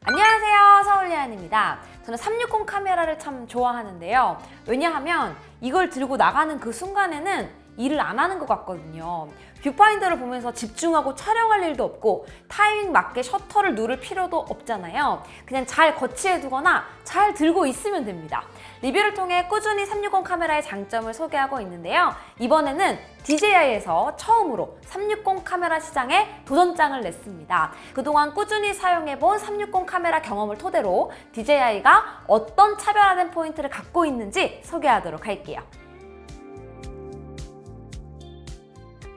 안녕하세요, 서울예안입니다. 저는 360 카메라를 참 좋아하는데요. 왜냐하면 이걸 들고 나가는 그 순간에는 일을 안 하는 것 같거든요. 뷰파인더를 보면서 집중하고 촬영할 일도 없고 타이밍 맞게 셔터를 누를 필요도 없잖아요. 그냥 잘 거치해두거나 잘 들고 있으면 됩니다. 리뷰를 통해 꾸준히 360 카메라의 장점을 소개하고 있는데요. 이번에는 DJI에서 처음으로 360 카메라 시장에 도전장을 냈습니다. 그동안 꾸준히 사용해본 360 카메라 경험을 토대로 DJI가 어떤 차별화된 포인트를 갖고 있는지 소개하도록 할게요.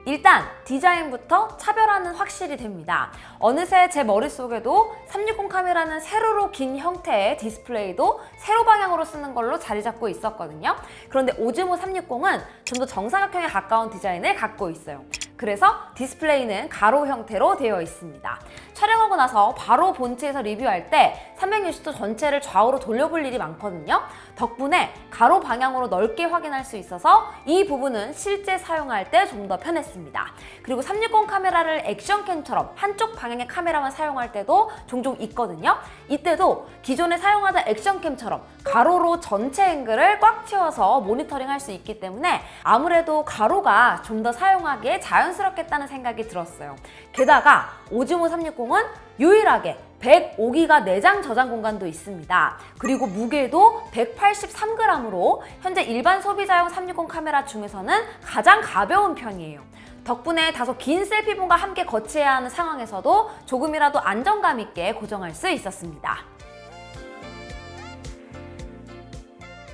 일단 디자인부터 차별화는 확실히 됩니다. 어느새 제 머릿속에도 360 카메라는 세로로 긴 형태의 디스플레이도 세로 방향으로 쓰는 걸로 자리 잡고 있었거든요. 그런데 오즈모 360은 좀 더 정사각형에 가까운 디자인을 갖고 있어요. 그래서 디스플레이는 가로 형태로 되어 있습니다. 촬영하고 나서 바로 본체에서 리뷰할 때 360도 전체를 좌우로 돌려볼 일이 많거든요. 덕분에 가로 방향으로 넓게 확인할 수 있어서 이 부분은 실제 사용할 때 좀 더 편했습니다. 그리고 360 카메라를 액션캠처럼 한쪽 방향의 카메라만 사용할 때도 종종 있거든요. 이때도 기존에 사용하던 액션캠처럼 가로로 전체 앵글을 꽉 채워서 모니터링 할 수 있기 때문에 아무래도 가로가 좀 더 사용하기에 자연스럽겠다는 생각이 들었어요. 게다가 오즈모 360은 유일하게 105기가 내장 저장 공간도 있습니다. 그리고 무게도 183g으로 현재 일반 소비자용 360 카메라 중에서는 가장 가벼운 편이에요. 덕분에 다소 긴 셀피본과 함께 거치해야 하는 상황에서도 조금이라도 안정감 있게 고정할 수 있었습니다.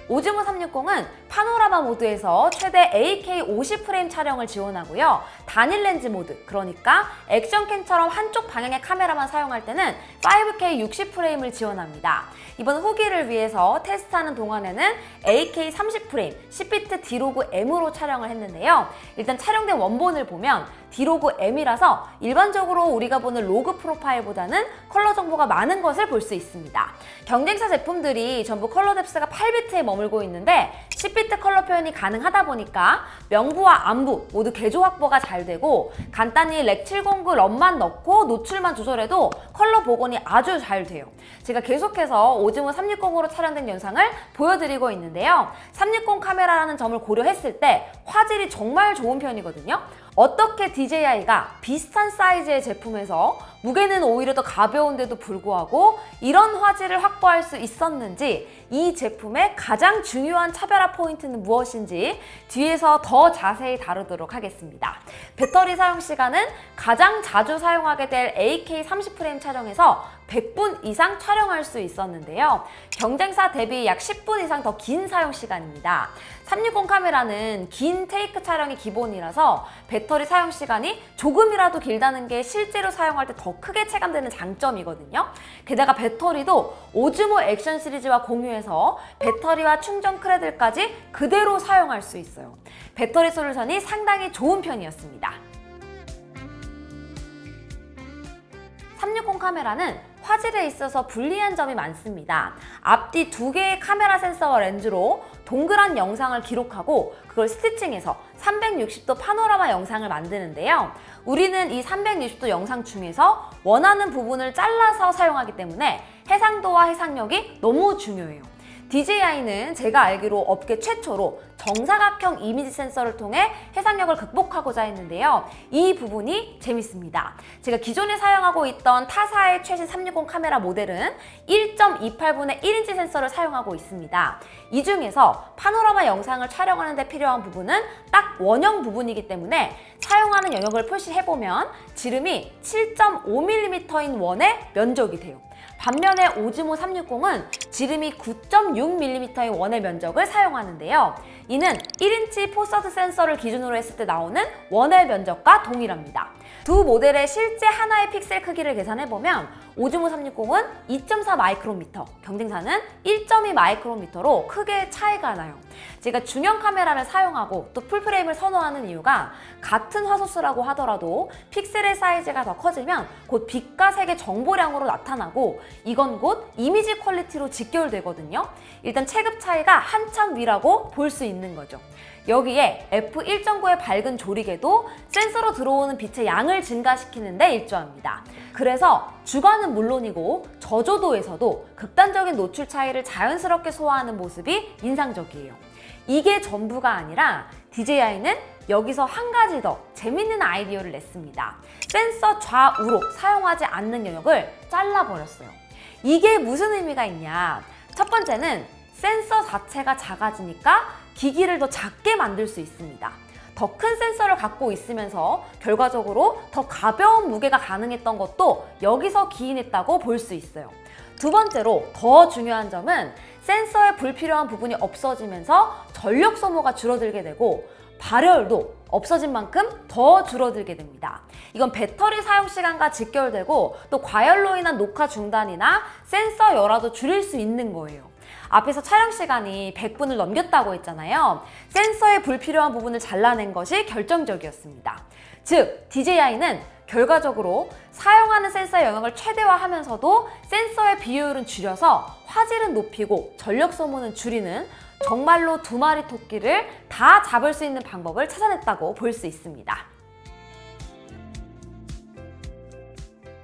오즈모 360은 파노라마 모드에서 최대 8K 50프레임 촬영을 지원하고요. 단일 렌즈 모드, 그러니까 액션캠처럼 한쪽 방향의 카메라만 사용할 때는 5K 60프레임을 지원합니다. 이번 후기를 위해서 테스트하는 동안에는 8K 30프레임, 10비트 디로그 M으로 촬영을 했는데요. 일단 촬영된 원본을 보면 디로그 M이라서 일반적으로 우리가 보는 로그 프로파일보다는 컬러 정보가 많은 것을 볼 수 있습니다. 경쟁사 제품들이 전부 컬러 뎁스가 8비트에 머물고 있는데 10비트 컬러 표현이 가능하다 보니까 명부와 안부 모두 개조 확보가 잘 되고 간단히 렉 709 럼만 넣고 노출만 조절해도 컬러 복원이 아주 잘 돼요. 제가 계속해서 오즈모 360으로 촬영된 영상을 보여드리고 있는데요. 360 카메라라는 점을 고려했을 때 화질이 정말 좋은 편이거든요. 어떻게 DJI가 비슷한 사이즈의 제품에서 무게는 오히려 더 가벼운데도 불구하고 이런 화질을 확보할 수 있었는지, 이 제품의 가장 중요한 차별화 포인트는 무엇인지 뒤에서 더 자세히 다루도록 하겠습니다. 배터리 사용 시간은 가장 자주 사용하게 될 8K 30프레임 촬영에서 100분 이상 촬영할 수 있었는데요. 경쟁사 대비 약 10분 이상 더 긴 사용 시간입니다. 360 카메라는 긴 테이크 촬영이 기본이라서 배터리 사용 시간이 조금이라도 길다는 게 실제로 사용할 때 더 크게 체감되는 장점이거든요. 게다가 배터리도 오즈모 액션 시리즈와 공유해서 배터리와 충전 크레들까지 그대로 사용할 수 있어요. 배터리 솔루션이 상당히 좋은 편이었습니다. 360 카메라는 화질에 있어서 불리한 점이 많습니다. 앞뒤 2개의 카메라 센서와 렌즈로 동그란 영상을 기록하고 그걸 스티칭해서 360도 파노라마 영상을 만드는데요. 우리는 이 360도 영상 중에서 원하는 부분을 잘라서 사용하기 때문에 해상도와 해상력이 너무 중요해요. DJI는 제가 알기로 업계 최초로 정사각형 이미지 센서를 통해 해상력을 극복하고자 했는데요. 이 부분이 재밌습니다. 제가 기존에 사용하고 있던 타사의 최신 360 카메라 모델은 1.28분의 1인치 센서를 사용하고 있습니다. 이 중에서 파노라마 영상을 촬영하는 데 필요한 부분은 딱 원형 부분이기 때문에 사용하는 영역을 표시해보면 지름이 7.5mm인 원의 면적이 돼요. 반면에 오즈모 360은 지름이 9.6mm의 원의 면적을 사용하는데요. 이는 1인치 포서드 센서를 기준으로 했을 때 나오는 원의 면적과 동일합니다. 두 모델의 실제 하나의 픽셀 크기를 계산해보면 오즈모 360은 2.4 마이크로미터, 경쟁사는 1.2 마이크로미터로 크게 차이가 나요. 제가 중형 카메라를 사용하고 또 풀프레임을 선호하는 이유가 같은 화소수라고 하더라도 픽셀의 사이즈가 더 커지면 곧 빛과 색의 정보량으로 나타나고 이건 곧 이미지 퀄리티로 직결되거든요. 일단 체급 차이가 한참 위라고 볼 수 있는 거죠. 여기에 f1.9의 밝은 조리개도 센서로 들어오는 빛의 양을 증가시키는 데 일조합니다. 그래서 주관은 물론이고 저조도에서도 극단적인 노출 차이를 자연스럽게 소화하는 모습이 인상적이에요. 이게 전부가 아니라 DJI는 여기서 한 가지 더 재밌는 아이디어를 냈습니다. 센서 좌우로 사용하지 않는 영역을 잘라버렸어요. 이게 무슨 의미가 있냐? 첫 번째는 센서 자체가 작아지니까 기기를 더 작게 만들 수 있습니다. 더 큰 센서를 갖고 있으면서 결과적으로 더 가벼운 무게가 가능했던 것도 여기서 기인했다고 볼 수 있어요. 두 번째로 더 중요한 점은 센서의 불필요한 부분이 없어지면서 전력 소모가 줄어들게 되고 발열도 없어진 만큼 더 줄어들게 됩니다. 이건 배터리 사용 시간과 직결되고 또 과열로 인한 녹화 중단이나 센서 열화도 줄일 수 있는 거예요. 앞에서 촬영 시간이 100분을 넘겼다고 했잖아요. 센서의 불필요한 부분을 잘라낸 것이 결정적이었습니다. 즉, DJI는 결과적으로 사용하는 센서의 영역을 최대화하면서도 센서의 비효율은 줄여서 화질은 높이고 전력 소모는 줄이는 정말로 두 마리 토끼를 다 잡을 수 있는 방법을 찾아냈다고 볼 수 있습니다.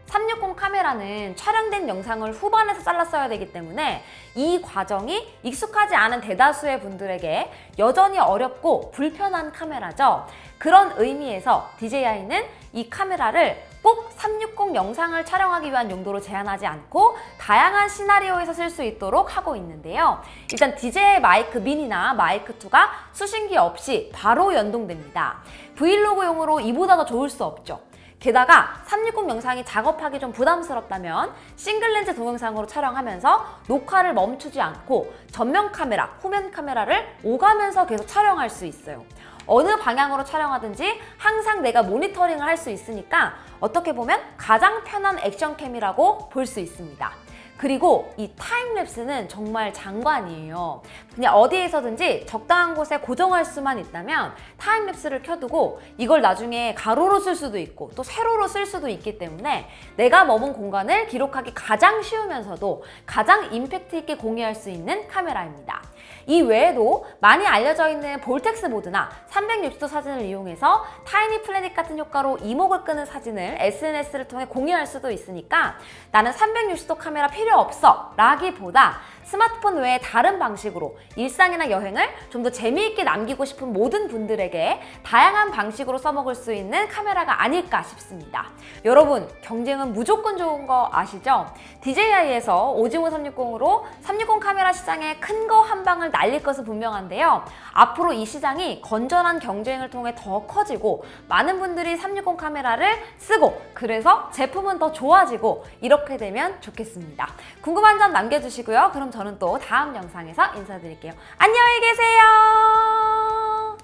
360 카메라는 촬영된 영상을 후반에서 잘랐어야 되기 때문에 이 과정이 익숙하지 않은 대다수의 분들에게 여전히 어렵고 불편한 카메라죠. 그런 의미에서 DJI는 이 카메라를 꼭 360 영상을 촬영하기 위한 용도로 제한하지 않고 다양한 시나리오에서 쓸 수 있도록 하고 있는데요. 일단 DJI 마이크 미니나 마이크 2가 수신기 없이 바로 연동됩니다. 브이로그용으로 이보다 더 좋을 수 없죠. 게다가 360 영상이 작업하기 좀 부담스럽다면 싱글렌즈 동영상으로 촬영하면서 녹화를 멈추지 않고 전면 카메라, 후면 카메라를 오가면서 계속 촬영할 수 있어요. 어느 방향으로 촬영하든지 항상 내가 모니터링을 할 수 있으니까 어떻게 보면 가장 편한 액션캠이라고 볼 수 있습니다. 그리고 이 타임랩스는 정말 장관이에요. 그냥 어디에서든지 적당한 곳에 고정할 수만 있다면 타임랩스를 켜두고 이걸 나중에 가로로 쓸 수도 있고 또 세로로 쓸 수도 있기 때문에 내가 머문 공간을 기록하기 가장 쉬우면서도 가장 임팩트 있게 공유할 수 있는 카메라입니다. 이 외에도 많이 알려져 있는 볼텍스 모드나 360도 사진을 이용해서 타이니 플래닛 같은 효과로 이목을 끄는 사진을 SNS를 통해 공유할 수도 있으니까 나는 360도 카메라 필요 없어 라기보다 스마트폰 외에 다른 방식으로 일상이나 여행을 좀 더 재미있게 남기고 싶은 모든 분들에게 다양한 방식으로 써먹을 수 있는 카메라가 아닐까 싶습니다. 여러분, 경쟁은 무조건 좋은 거 아시죠? DJI에서 오즈모 360으로 360 카메라 시장에 큰 거 한 방을 날릴 것은 분명한데요. 앞으로 이 시장이 건전한 경쟁을 통해 더 커지고 많은 분들이 360 카메라를 쓰고 그래서 제품은 더 좋아지고 이렇게 되면 좋겠습니다. 궁금한 점 남겨주시고요. 그럼 저는 또 다음 영상에서 인사드릴게요. 안녕히 계세요.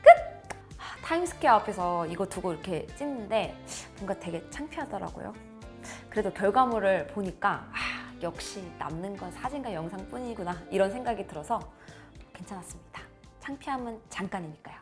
끝! 타임스퀘어 앞에서 이거 두고 이렇게 찍는데 뭔가 되게 창피하더라고요. 그래도 결과물을 보니까 역시 남는 건 사진과 영상뿐이구나 이런 생각이 들어서 괜찮았습니다. 창피함은 잠깐이니까요.